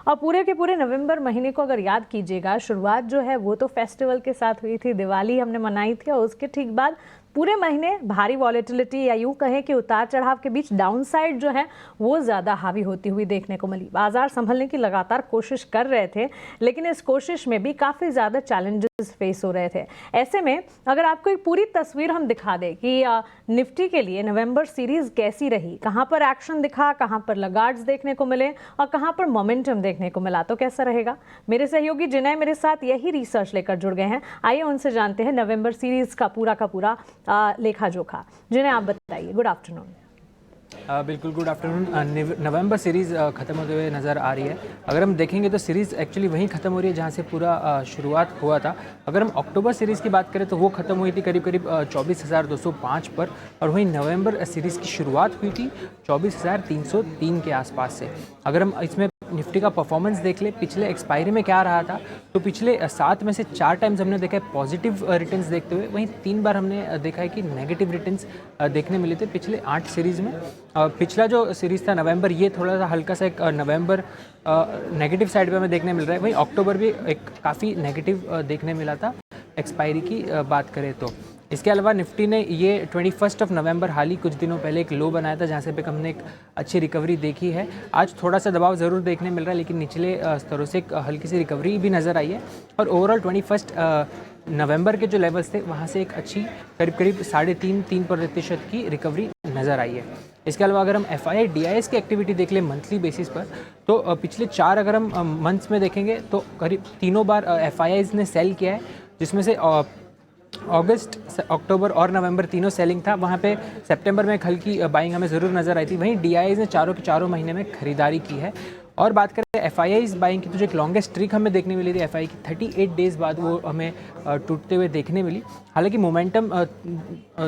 और पूरे के पूरे नवंबर महीने को अगर याद कीजिएगा, शुरुआत जो है वो तो फेस्टिवल के साथ हुई थी, दिवाली हमने मनाई थी, और उसके ठीक बाद पूरे महीने भारी वॉलेटिलिटी या यूं कहें कि उतार चढ़ाव के बीच डाउन साइड जो है वो ज़्यादा हावी होती हुई देखने को मिली। बाजार संभलने की लगातार कोशिश कर रहे थे, लेकिन इस कोशिश में भी काफ़ी ज़्यादा चैलेंजेस फेस हो रहे थे। ऐसे में अगर आपको एक पूरी तस्वीर हम दिखा दें कि निफ्टी के लिए नवंबर सीरीज कैसी रही, कहाँ पर एक्शन दिखा, कहाँ पर लगार्ड्स देखने को मिले और कहाँ पर मोमेंटम देखने को मिला, तो कैसा रहेगा। मेरे सहयोगी जिनय मेरे साथ यही रिसर्च लेकर जुड़ गए हैं। आइए उनसे जानते हैं नवंबर सीरीज का पूरा लेखा जोखा। जिन्हें आप बताइए। Good afternoon. बिल्कुल गुड आफ्टरनून। नवंबर सीरीज़ ख़त्म होते हुए नज़र आ रही है। अगर हम देखेंगे तो सीरीज़ एक्चुअली वहीं ख़त्म हो रही है जहाँ से पूरा शुरुआत हुआ था। अगर हम अक्टूबर सीरीज़ की बात करें तो वो ख़त्म हुई थी करीब 24,205 पर, और वहीं नवंबर सीरीज़ की शुरुआत हुई थी 24,303 के आसपास से। अगर हम इसमें निफ्टी का परफॉर्मेंस देख ले, पिछले एक्सपायरी में क्या रहा था, तो पिछले 7 में से 4 टाइम्स हमने देखा है पॉजिटिव रिटर्न्स देखते हुए, वहीं 3 बार हमने देखा है कि नेगेटिव रिटर्न्स देखने मिले थे पिछले 8 सीरीज़ में। पिछला जो सीरीज़ था नवंबर, ये थोड़ा सा हल्का सा एक नवंबर नेगेटिव साइड पे हमें देखने मिल रहा है। वहीं अक्टूबर भी एक काफ़ी नेगेटिव देखने मिला था एक्सपायरी की बात करें तो। इसके अलावा निफ्टी ने ये 21 नवंबर हाल ही कुछ दिनों पहले एक लो बनाया था, जहाँ से पे हमने एक अच्छी रिकवरी देखी है। आज थोड़ा सा दबाव ज़रूर देखने मिल रहा है, लेकिन निचले स्तरों से एक हल्की सी रिकवरी भी नज़र आई है। और ओवरऑल 21 नवंबर के जो लेवल्स थे वहाँ से एक अच्छी करीब 3.5-3% की रिकवरी नज़र आई है। इसके अलावा अगर हम FII DIS की एक्टिविटी देख लें मंथली बेसिस पर, तो पिछले 4 अगर हम मंथ्स में देखेंगे तो करीब तीनों बार FIIs ने सेल किया है, जिसमें से अगस्त, अक्टूबर और नवंबर तीनों सेलिंग था। वहाँ पे सितंबर में एक हल्की बाइंग हमें ज़रूर नज़र आई थी। वहीं DIIs ने चारों के चारों महीने में खरीदारी की है। और बात करें FIIs बाइंग की, तो जो एक लॉन्गेस्ट स्ट्रीक हमें देखने मिली थी FII की, 38 डेज़ बाद वो हमें टूटते हुए देखने मिली। हालांकि मोमेंटम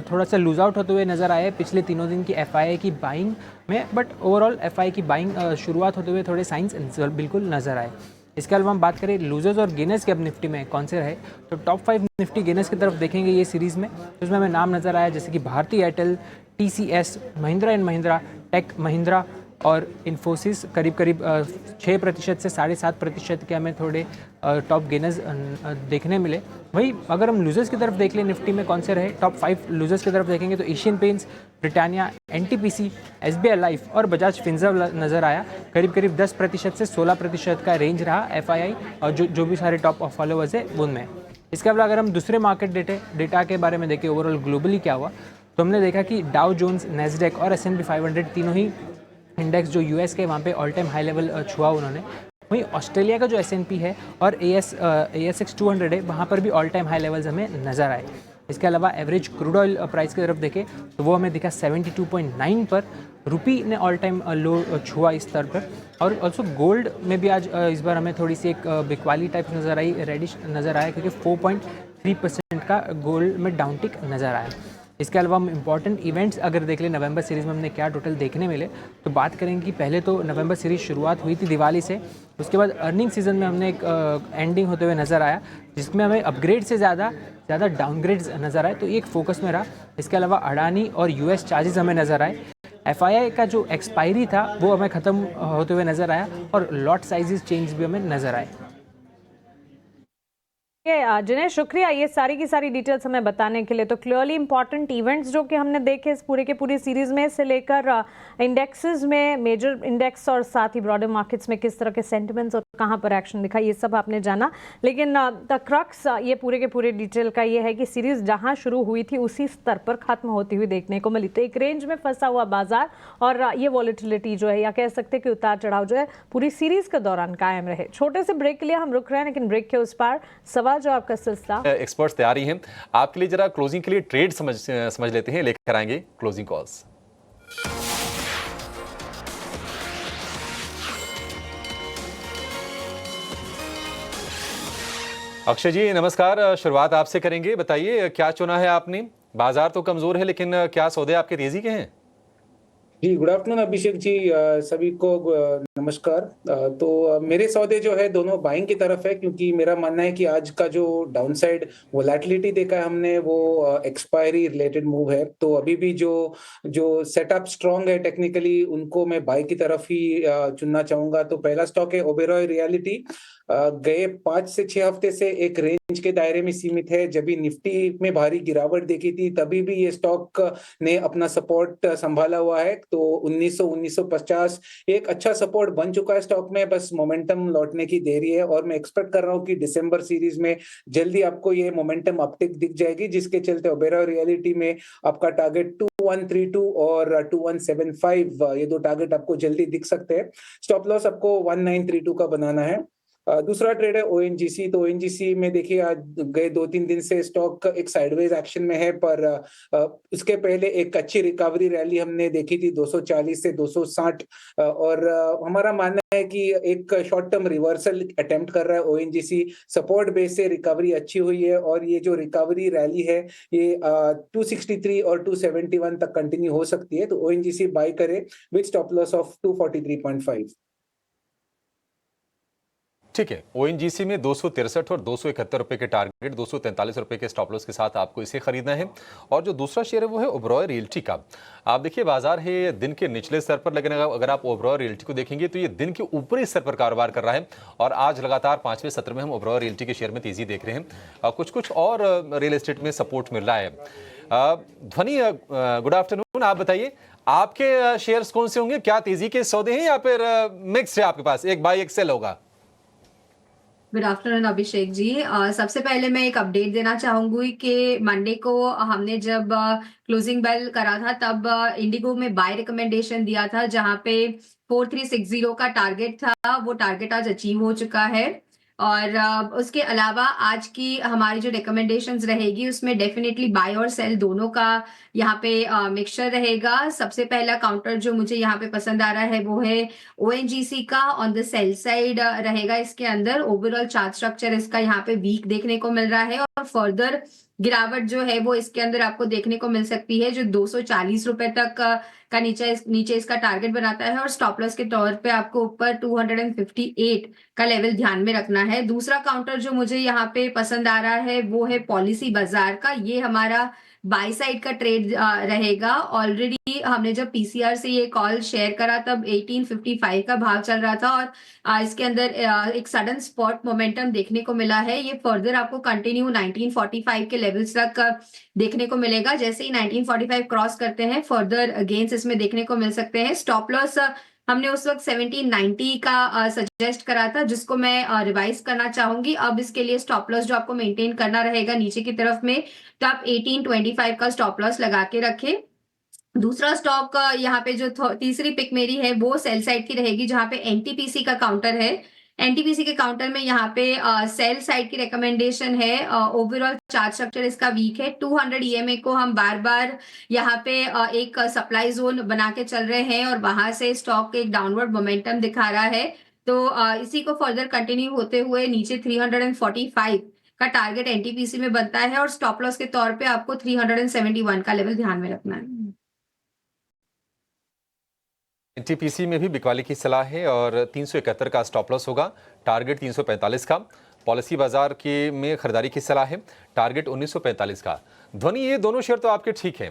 थोड़ा सा लूज आउट होते हुए नज़र आया है पिछले तीनों दिन की FII की बाइंग में, बट ओवरऑल FII की बाइंग शुरुआत होते हुए थोड़े साइंस बिल्कुल नज़र आए। इसके अलावा हम बात करें लूजर्स और गेनर्स के अब निफ्टी में कौन से रहे, तो टॉप 5 निफ्टी गेनर्स की तरफ देखेंगे ये सीरीज़ में, तो उसमें हमें नाम नज़र आया जैसे कि Bharti Airtel, TCS, Mahindra and Mahindra, tech Mahindra और इन्फोसिस करीब 6% से 7.5% के हमें थोड़े टॉप गेनर्स देखने मिले। वहीं अगर हम लूजर्स की तरफ देख लें निफ्टी में कौन से रहे, टॉप 5 लूजर्स की तरफ देखेंगे तो Asian paints, Britannia, NTPC, SBI life और बजाज फिनसर्व नज़र आया। करीब 10% से 16% का रेंज रहा FII और जो भी सारे टॉप फॉलोवर्स है उनमें। इसके अलावा अगर हम दूसरे मार्केट डेटा के बारे में देखें ओवरऑल ग्लोबली क्या हुआ, तो हमने देखा कि डाउ जोन्स, नैस्डैक और S&P 500 तीनों ही इंडेक्स जो US के वहाँ पे ऑल टाइम हाई लेवल छुआ उन्होंने। वहीं ऑस्ट्रेलिया का जो S&P है और ASX 200 है, वहाँ पर भी ऑल टाइम हाई लेवल्स हमें नज़र आए। इसके अलावा एवरेज क्रूड ऑयल प्राइस की तरफ देखें तो वो हमें दिखा 72.9 पर, रुपी ने ऑल टाइम लो छुआ इस स्तर पर। और ऑल्सो गोल्ड में भी आज इस बार हमें थोड़ी सी एक बिकवाली टाइप नज़र आई, रेडिश नज़र आया, क्योंकि 4.3% का गोल्ड में डाउनटिक नज़र आया। इसके अलावा हम इंपॉर्टेंट इवेंट्स अगर देख लें नवंबर सीरीज़ में हमने क्या टोटल देखने मिले, तो बात करेंगे कि पहले तो नवंबर सीरीज़ शुरुआत हुई थी दिवाली से, उसके बाद अर्निंग सीजन में हमने एक एंडिंग होते हुए नज़र आया, जिसमें हमें अपग्रेड से ज़्यादा डाउनग्रेड्स नज़र आए, तो एक फोकस में रहा। इसके अलावा अडानी और US चार्जेस हमें नज़र आए। FII का जो एक्सपायरी था वो हमें ख़त्म होते हुए नज़र आया और लॉट साइजेस चेंज भी हमें नज़र आए। जिन्हें शुक्रिया ये सारी की सारी डिटेल्स हमें बताने के लिए। तो क्लियरली इंपॉर्टेंट इवेंट्स जो कि हमने देखे इस पूरे के पूरी सीरीज में, से लेकर इंडेक्सेस में, मेजर इंडेक्स और साथ ही ब्रॉडर मार्केट्स में किस तरह के सेंटिमेंट्स और कहां पर एक्शन दिखा, ये सब आपने जाना। लेकिन द क्रक्स ये पूरे के पूरे डिटेल का ये है कि सीरीज जहां शुरू हुई थी उसी स्तर पर खत्म होती हुई देखने को मिली। तो एक रेंज में फंसा हुआ बाजार और ये वॉलेटिलिटी जो है, या कह सकते हैं कि उतार चढ़ाव जो है पूरी सीरीज के दौरान कायम रहे। छोटे से ब्रेक के लिए हम रुक रहे हैं, लेकिन ब्रेक के उस पार सवाल जवाब का सिलसिला एक्सपर्ट्स तैयारी हैं आपके लिए। जरा क्लोजिंग के लिए ट्रेड समझ लेते हैं, लेकर आएंगे क्लोजिंग कॉल्स। अक्षय जी नमस्कार, शुरुआत आपसे करेंगे। बताइए क्या चुना है आपने? बाजार तो कमजोर है, लेकिन क्या सौदे आपके तेजी के हैं? जी, गुड आफ्टरनून अभिषेक जी। सभी को नमस्कार। मेरे सौदे जो है दोनों बाइंग की तरफ है, क्योंकि मेरा मानना है कि आज का जो डाउनसाइड वोलेटिलिटी देखा है हमने वो एक्सपायरी रिलेटेड मूव है। तो अभी भी जो जो सेटअप स्ट्रांग है टेक्निकली, उनको मैं बाय की तरफ ही चुनना चाहूंगा। तो पहला स्टॉक है ओबेरॉय रियलिटी। गए 5 से 6 हफ्ते से एक रेंज के दायरे में सीमित है। जब भी निफ्टी में भारी गिरावट देखी थी तभी भी ये स्टॉक ने अपना सपोर्ट संभाला हुआ है। तो 1950 एक अच्छा सपोर्ट बन चुका है स्टॉक में, बस मोमेंटम लौटने की देरी है। और मैं एक्सपेक्ट कर रहा हूँ कि दिसंबर सीरीज में जल्दी आपको ये मोमेंटम अपटिक दिख जाएगी, जिसके चलते ओबेरॉय रियलिटी में आपका टारगेट 2132 और 2175, ये दो टारगेट आपको जल्दी दिख सकते हैं। स्टॉप लॉस आपको 1932 का बनाना है। दूसरा ट्रेड है ओएनजीसी। तो ओएनजीसी में देखिए आज गए 2-3 दिन से स्टॉक एक साइडवेज एक्शन में है, पर उसके पहले एक अच्छी रिकवरी रैली हमने देखी थी 240 से 260, और हमारा मानना है कि एक शॉर्ट टर्म रिवर्सल अटेम्प्ट कर रहा है ओएनजीसी। सपोर्ट बेस से रिकवरी अच्छी हुई है और ये जो रिकवरी रैली है ये 263 और 271 तक कंटिन्यू हो सकती है। तो ओएनजीसी बाय करें विद स्टॉप लॉस ऑफ 243.5। ठीक है, ओएनजीसी में 263 और 271 रुपए के टारगेट, 243 रुपए के स्टॉप लॉस के साथ आपको इसे खरीदना है। और जो दूसरा शेयर है वो है ओबेरॉय रियल्टी का। आप देखिए बाजार है दिन के निचले स्तर पर, लेकिन अगर आप ओबेरॉय रियल्टी को देखेंगे तो ये दिन के ऊपरी स्तर पर कारोबार कर रहा है। और आज लगातार 5वें सत्र में हम ओबेरॉय रियल्टी के शेयर में तेजी देख रहे हैं। कुछ और रियल एस्टेट में सपोर्ट मिल रहा है। ध्वनि, गुड आफ्टरनून। आप बताइए आपके शेयर्स कौन से होंगे? क्या तेजी के सौदे हैं या फिर मिक्स है आपके पास? एक बाय एक सेल होगा? Good afternoon Abhishek ji. सबसे पहले मैं एक अपडेट देना चाहूंगी कि मंडे को हमने जब क्लोजिंग बेल करा था तब इंडिगो में बाय रिकमेंडेशन दिया था, जहां पे 4360 का टारगेट था। वो टारगेट आज अचीव हो चुका है। और उसके अलावा आज की हमारी जो रिकमेंडेशंस रहेगी उसमें डेफिनेटली बाय और सेल दोनों का यहाँ पे मिक्सचर रहेगा। सबसे पहला काउंटर जो मुझे यहाँ पे पसंद आ रहा है वो है ओएनजीसी का। ऑन द सेल साइड रहेगा इसके अंदर। ओवरऑल चार्ट स्ट्रक्चर इसका यहाँ पे वीक देखने को मिल रहा है और फर्दर गिरावट जो है वो इसके अंदर आपको देखने को मिल सकती है, जो 240 रुपए तक का नीचे इसका टारगेट बनाता है। और स्टॉप लॉस के तौर पे आपको ऊपर 258 का लेवल ध्यान में रखना है। दूसरा काउंटर जो मुझे यहाँ पे पसंद आ रहा है वो है पॉलिसी बाजार का। ये हमारा बाय साइड का ट्रेड रहेगा। ऑलरेडी हमने जब पीसीआर से ये कॉल शेयर करा तब 1855 का भाव चल रहा था और इसके अंदर एक सडन स्पॉट मोमेंटम देखने को मिला है। ये फर्दर आपको कंटिन्यू 1945 के लेवल्स तक देखने को मिलेगा। जैसे ही 1945 क्रॉस करते हैं फर्दर गेन्स इसमें देखने को मिल सकते हैं। स्टॉप लॉस हमने उस वक्त 1790 का सजेस्ट करा था, जिसको मैं रिवाइज करना चाहूंगी। अब इसके लिए स्टॉप लॉस जो आपको मेंटेन करना रहेगा नीचे की तरफ में, तो आप 1825 का स्टॉप लॉस लगा के रखें। दूसरा स्टॉक यहाँ पे जो तीसरी पिक मेरी है वो सेल साइड की रहेगी, जहां पे एनटीपीसी का काउंटर है। एनटीपीसी के काउंटर में यहाँ पे सेल साइड की रिकमेंडेशन है। ओवरऑल चार्ट स्ट्रक्चर इसका वीक है। 200 ईएमए को हम बार बार यहाँ पे एक सप्लाई जोन बना के चल रहे हैं और वहां से स्टॉक एक डाउनवर्ड मोमेंटम दिखा रहा है। तो इसी को फर्दर कंटिन्यू होते हुए नीचे 345 का टारगेट एनटीपीसी में बनता है और स्टॉप लॉस के तौर पे आपको 371 का लेवल ध्यान में रखना है। एनटीपीसी में भी बिकवाली की सलाह है और 371 का स्टॉप लॉस होगा, टारगेट 345 का। पॉलिसी बाजार के में खरीदारी की सलाह है, टारगेट 1945 का। ध्वनि, ये दोनों शेयर तो आपके ठीक हैं।